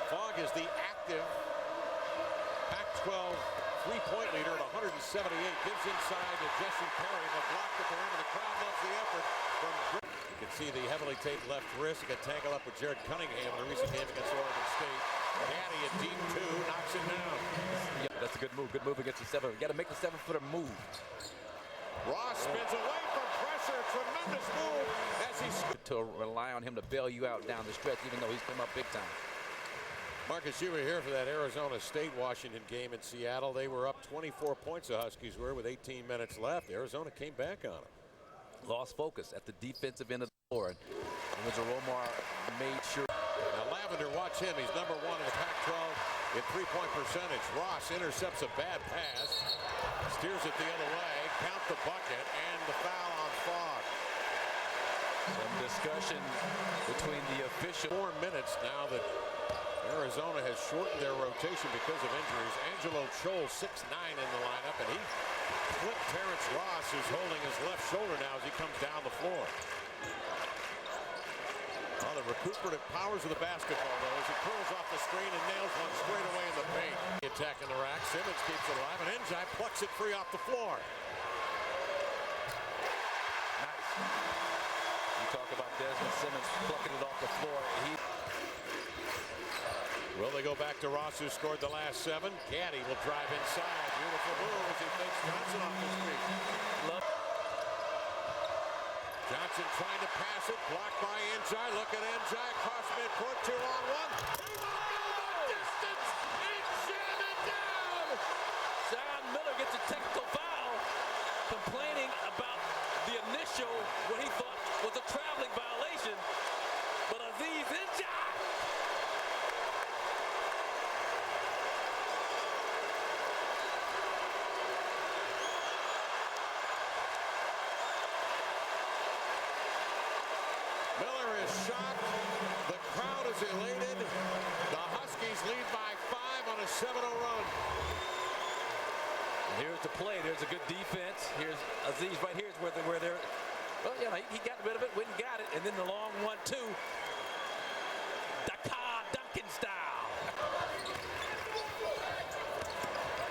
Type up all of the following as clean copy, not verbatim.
Fogg is the active Pac-12 three-point leader at 178. Gives inside to Jesse Perry, but blocked at the rim, and the crowd loves the effort from. You can see the heavily taped left wrist. He got tangled up with Jared Cunningham in a recent game against Oregon State. Gaddy at deep two, knocks it down. Yeah, that's a good move. Good move against the seven. You got to make the 7-footer move. Ross spins away from pressure. Tremendous move as he to rely on him to bail you out down the stretch, even though he's come up big time. Marcus, you were here for that Arizona State-Washington game in Seattle. They were up 24 points, the Huskies were, with 18 minutes left. Arizona came back on them. Lost focus at the defensive end of the floor. And Romar made sure. Now Lavender, watch him. He's #1 in the Pac-12 in three-point percentage. Ross intercepts a bad pass, steers it the other way, count the bucket, and the foul on Fogg. Some discussion between the official. 4 minutes now that Arizona has shortened their rotation because of injuries. Angelo Scholl, 6'9" in the lineup, and he clipped Terrence Ross, who's holding his left shoulder now as he comes down the floor. Oh, the recuperative powers of the basketball, though, as he pulls off the screen and nails one straight away in the paint. Attack in the rack. Simmons keeps it alive, and Njai plucks it free off the floor. Nice. You talk about Desmond Simmons plucking it off the floor. Will they go back to Ross, who scored the last 7? Gaddy will drive inside. Beautiful move as he takes Johnson off his feet. Johnson trying to pass it, blocked by Njai. Look at Njai, cross midcourt, 2-on-1. Distance and jam it down. John Miller gets a technical foul, complaining about the initial, what he thought was a traveling violation. But Aziz Dunk. Shocked. The crowd is elated. The Huskies lead by 5 on a 7-0 run. And here's the play. There's a good defense. Here's Aziz right here is where they're. Well, you know, he got rid of it, went and got it, and then the long 1-2. Duncan style.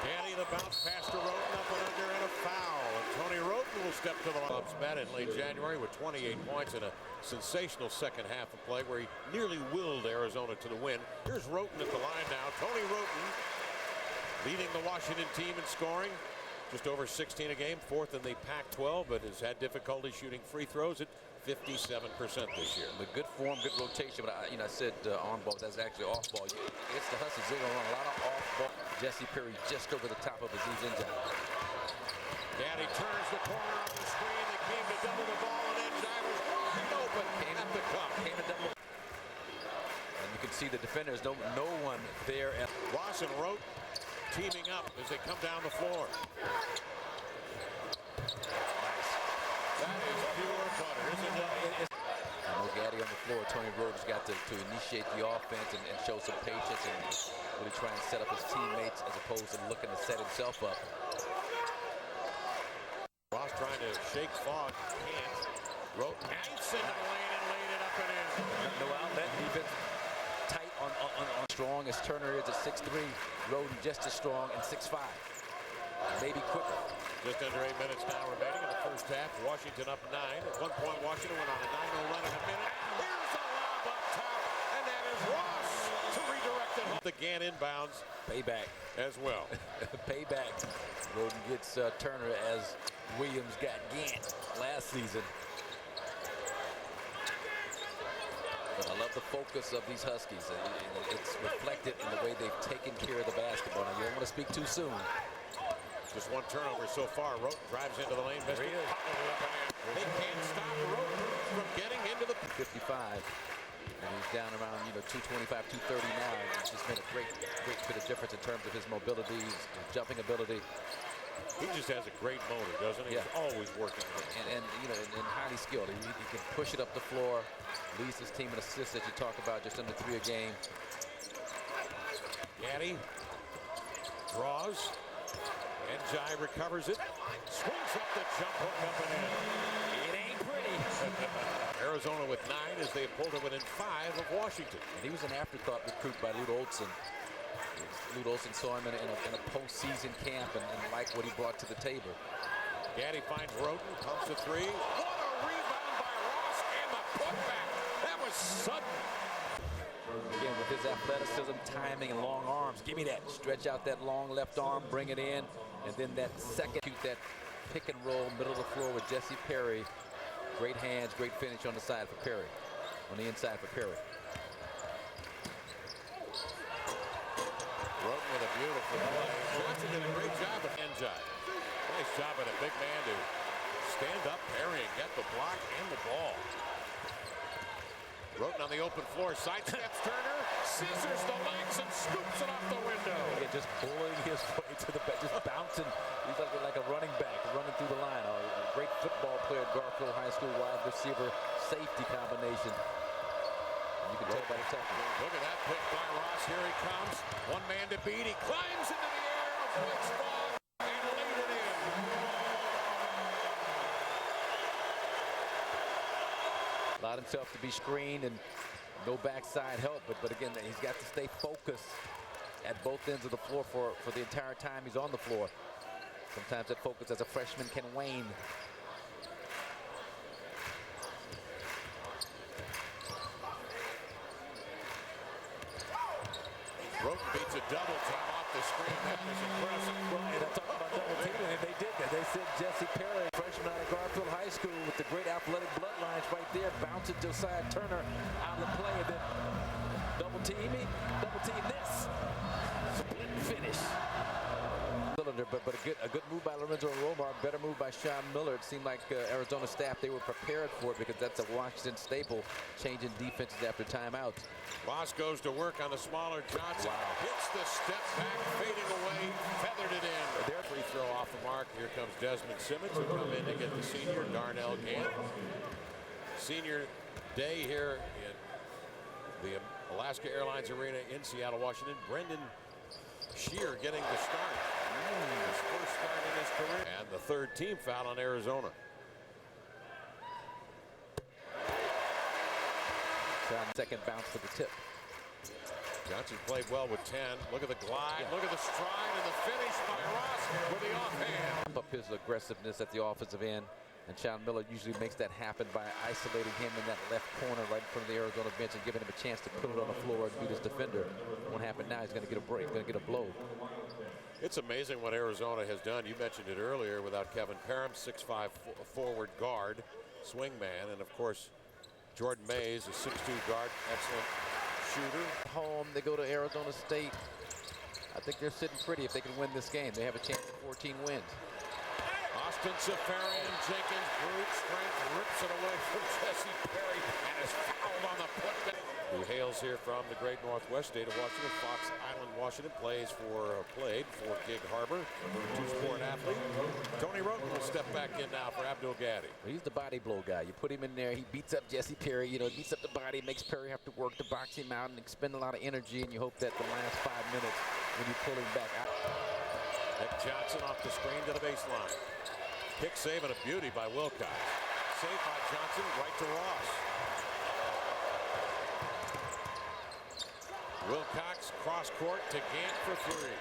Gaddy the bounce pass to Wroten, up and under, and a foul. And Tony Wroten will step to the line. Met in late January with 28 points in a sensational second half of play where he nearly willed Arizona to the win. Here's Wroten at the line now. Tony Wroten leading the Washington team in scoring. Just over 16 a game, 4th in the Pac-12, but has had difficulty shooting free throws at 57% this year. But good form, good rotation. But I said on ball, that's actually off ball. It's the Huskies. They're going to run a lot of off ball. Jesse Perry just over the top of Aziz Dunk. Gaddy turns the corner on the screen. They came to double the ball, and Njai was wide open. Came at the cup. Came to double. And you can see the defenders. No one there. Ross and Wroten teaming up as they come down the floor. Nice. That is pure butter, isn't it? No Gaddy on the floor. Tony Wroten's got to initiate the offense and show some patience and really try and set up his teammates as opposed to looking to set himself up. Ross trying to shake Fogg. Can't. Wroten nice into the lane and laid it up and in. No outlet. Defense tight on strong as Turner is at 6'3". Wroten just as strong and 6'5". Maybe quicker. Just under 8 minutes now remaining in the first half. Washington up 9. At one point, Washington went on a 9-0 run in a minute. Here's a lob up top, and that is Ross to redirect it. The Gant inbounds. Payback. As well. Payback. Wroten gets Turner as Williams got Gant last season. But I love the focus of these Huskies. It's reflected in the way they've taken care of the basketball. Now, you don't want to speak too soon. Just one turnover so far. Wroten drives into the lane. They can't stop Wroten from getting into the 55. And he's down around 225, 230 now. He's just made a great bit of difference in terms of his mobility, his jumping ability. He just has a great motor, doesn't he? Yeah. He's always working. And highly skilled. He can push it up the floor, leads his team in assists that you talk about, just under 3 a game. Gaddy draws. Njai recovers it. Swings up the jump hook up and in. It ain't pretty. Arizona with 9 as they have pulled it within 5 of Washington. And he was an afterthought recruit by Lute Olson. Lute Olson saw him in a postseason camp and liked what he brought to the table. Gaddy finds Wroten, pumps a 3. What a rebound by Ross and the putback. That was sudden. Again, with his athleticism, timing, and long arms, give me that. Stretch out that long left arm, bring it in, and then that second, shoot that pick and roll, middle of the floor with Jesse Perry. Great hands, great finish on the side for Perry, on the inside for Perry. Wroten with a beautiful play. Johnson did a great job of end job. Nice job by the big man to stand up, Perry, and get the block and the ball. Wroten on the open floor, sidesteps Turner, scissors the legs, and scoops it off the window. Yeah, just bullying his way to the back, just bouncing. He's like a running back, running through the line. A great football player at Garfield High School, wide receiver, safety combination. You can tell by the tackle. Look at that pick by Ross. Here he comes. One man to beat. He climbs into the air, avoids ball, and laid it in. Allowed himself to be screened and no backside help, but again, he's got to stay focused at both ends of the floor for the entire time he's on the floor. Sometimes that focus as a freshman can wane. Wroten beats a double team off the screen. That was impressive. Right, I'm talking about double teaming, and they did that. They sent Jesse Perry, freshman out of Garfield High School, with the great athletic bloodlines right there, bouncing Josiah Turner out of the play, and then double team this. Split finish. But a good move by Lorenzo Romar, better move by Sean Miller. It seemed like Arizona staff, they were prepared for it because that's a Washington staple, changing defenses after timeouts. Ross goes to work on the smaller Johnson. Wow. Hits the step back, fading away, feathered it in. Their free throw off the mark. Here comes Desmond Simmons, who come in to get the senior, Darnell Gant. Senior day here in the Alaska Airlines Arena in Seattle, Washington. Brendan Shear getting the start. His first start in his career. And the third team foul on Arizona. Second bounce for the tip. Johnson played well with 10. Look at the glide. Look at the stride and the finish by Ross with the offhand. Up his aggressiveness at the offensive end. And Sean Miller usually makes that happen by isolating him in that left corner right in front of the Arizona bench and giving him a chance to put it on the floor and beat his defender. What happened now, he's going to get a break, going to get a blow. It's amazing what Arizona has done. You mentioned it earlier without Kevin Parham, 6'5" forward guard, swingman, and of course Jordan Mays, a 6'2" guard, excellent shooter. Home, they go to Arizona State. I think they're sitting pretty if they can win this game. They have a chance at 14 wins. Austin Safarian Jenkins, brute strength, rips it away from Jesse Perry and is fouled on the putback. Who hails here from the great northwest state of Washington, Fox Island, Washington, played for Gig Harbor, two-sport athlete. Tony Wroten will step back in now for Abdul Gaddy. He's the body blow guy. You put him in there, he beats up Jesse Perry, you know, beats up the body, makes Perry have to work to box him out and expend a lot of energy, and you hope that the last 5 minutes when you pull him back out. Nick Johnson off the screen to the baseline. Kick save and a beauty by Wilcox. Saved by Johnson, right to Ross. Wilcox cross court to Gant for 3.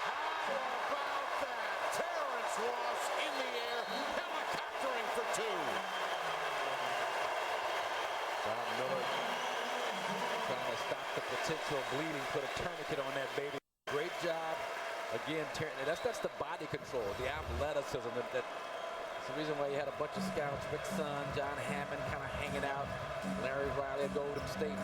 How about that? Terrence Ross in the air, helicoptering for 2. John Miller trying to stop the potential bleeding, put a tourniquet on that baby. Great job. Again, that's the body control, the athleticism. That's the reason why you had a bunch of scouts, Rick Sun, John Hammond kind of hanging out, Larry Riley at Golden State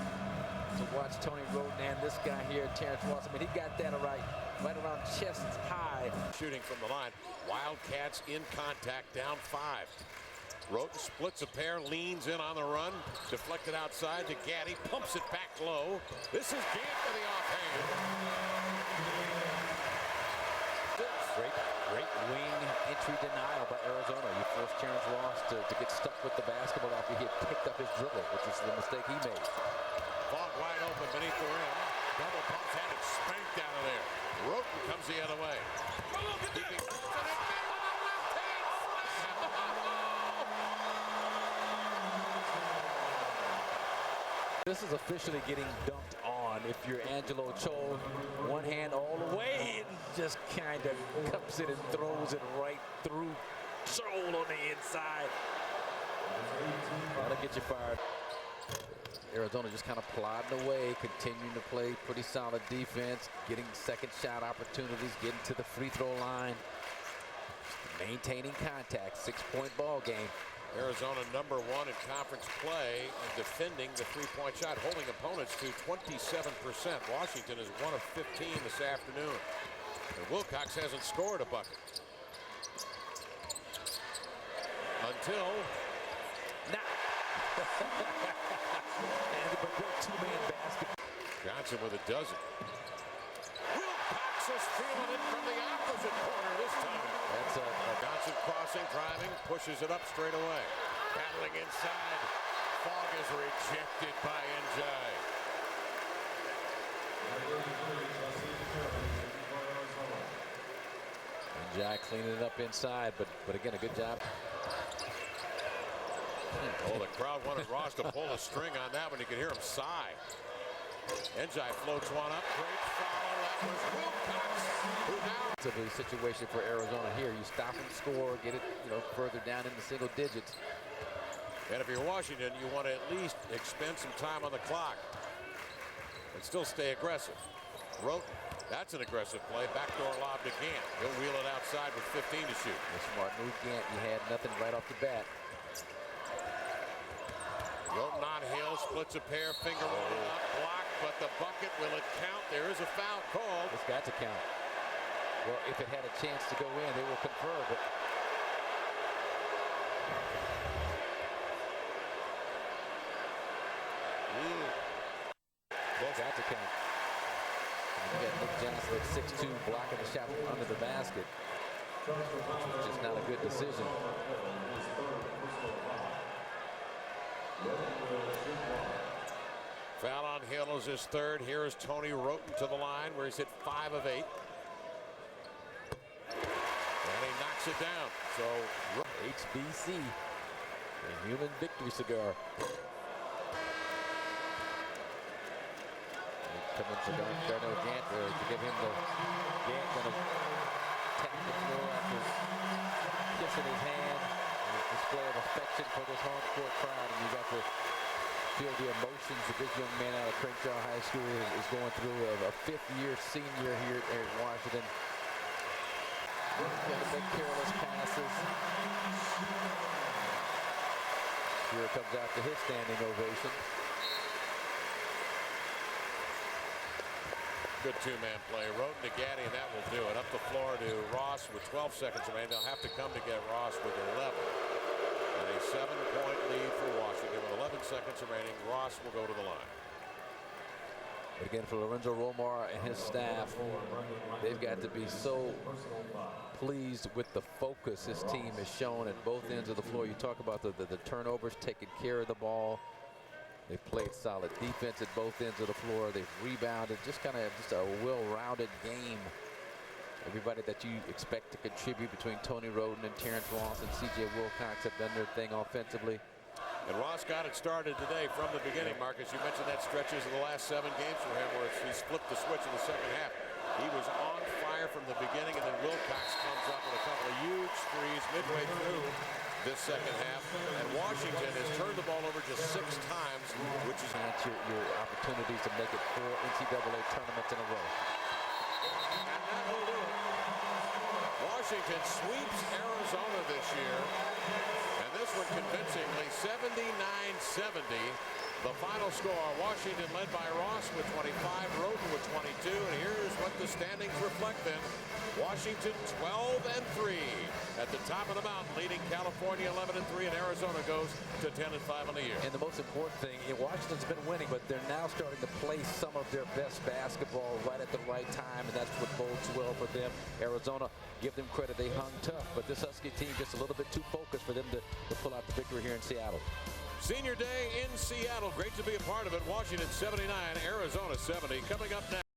to watch Tony Wroten and this guy here, Terrence Ross. I mean, he got that right around chest high. Shooting from the line. Wildcats in contact, down 5. Wroten splits a pair, leans in on the run, deflected outside to Gaddy, pumps it back low. This is Gant for the offhand. Great wing entry denial by Arizona. You forced Terrence Ross to get stuck with the basketball after he had picked up his dribble, which is the mistake he made. Ball wide open beneath the rim. Double pumps, had it spanked out of there. Wroten comes the other way. This is officially getting dunked on. If you're Angelo Cho, one hand all the way and just kind of cups it and throws it right through Cho on the inside. That'll get you fired. Arizona just kind of plodding away, continuing to play pretty solid defense, getting second shot opportunities, getting to the free throw line, maintaining contact. 6-point ball game. Arizona #1 in conference play and defending the three-point shot, holding opponents to 27%. Washington is 1 of 15 this afternoon. And Wilcox hasn't scored a bucket. Until now. And a great two-man basket. Johnson with a dozen. Wilcox is feeling it from the opposite corner this time. That's a Johnson crossing, driving, pushes it up straight away. Battling inside. Fogg is rejected by NJ. NJ cleaning it up inside, but again, a good job. Oh, the crowd wanted Ross to pull a string on that one. You could hear him sigh. NJ floats one up. Great foul. That was Wilcox, who now. It's a situation for Arizona here. You stop and score, get it, further down in the single digits. And if you're Washington, you want to at least expend some time on the clock and still stay aggressive. Wroten, that's an aggressive play. Backdoor lob to Gant. He'll wheel it outside with 15 to shoot. A smart move, Gant. You had nothing right off the bat. Wroten on Hill, splits a pair, finger roll up, blocked, but the bucket, will it count? There is a foul called. It's got to count. Well, if it had a chance to go in, they will confer, but got to count. And you got Nick Johnson at 6'2", blocking the shot from under the basket. Just not a good decision. Foul on Hill is his third. Here is Tony Wroten to the line where he's hit 5 of 8. And he knocks it down. So HBC, a human victory cigar. Coming to Darnell Gant to give him the Gant going to tap the floor after kissing his hand. A display of affection for this home court crowd, and you got to feel the emotions that this young man out of Crenshaw High School is going through. A fifth-year senior here at Washington. Got to make careless passes. Here comes out to his standing ovation. good two-man play. Wroten to Gaddy, and that will do it. Up the floor to Ross with 12 seconds remaining. They'll have to come to get Ross with 11. And a 7-point lead for Washington with 11 seconds remaining. Ross will go to the line. But again, for Lorenzo Romar and his staff, they've got to be so pleased with the focus this team has shown at both ends of the floor. You talk about the turnovers, taking care of the ball. They've played solid defense at both ends of the floor. They've rebounded, just a well-rounded game. Everybody that you expect to contribute between Tony Wroten and Terrence Ross and C.J. Wilcox have done their thing offensively. And Ross got it started today from the beginning, Marcus. You mentioned that stretches of the last 7 games for him where he's flipped the switch in the second half. He was on fire from the beginning, and then Wilcox comes up with a couple of huge threes midway through this second half. And Washington has turned the ball over just 6 times, which is your opportunities to make it 4 NCAA tournaments in a row. And that will do it. Washington sweeps Arizona this year. And this one convincingly, 79-70. The final score, Washington led by Ross with 25, Wroten with 22. And here's what the standings reflect then. Washington 12-3 at the top of the mountain, leading California 11-3, and Arizona goes to 10-5 on the year. And the most important thing, Washington's been winning, but they're now starting to play some of their best basketball right at the right time, and that's what bodes well for them. Arizona, give them credit, they hung tough, but this Husky team just a little bit too focused for them to pull out the victory here in Seattle. Senior Day in Seattle, great to be a part of it. Washington 79, Arizona 70. Coming up next.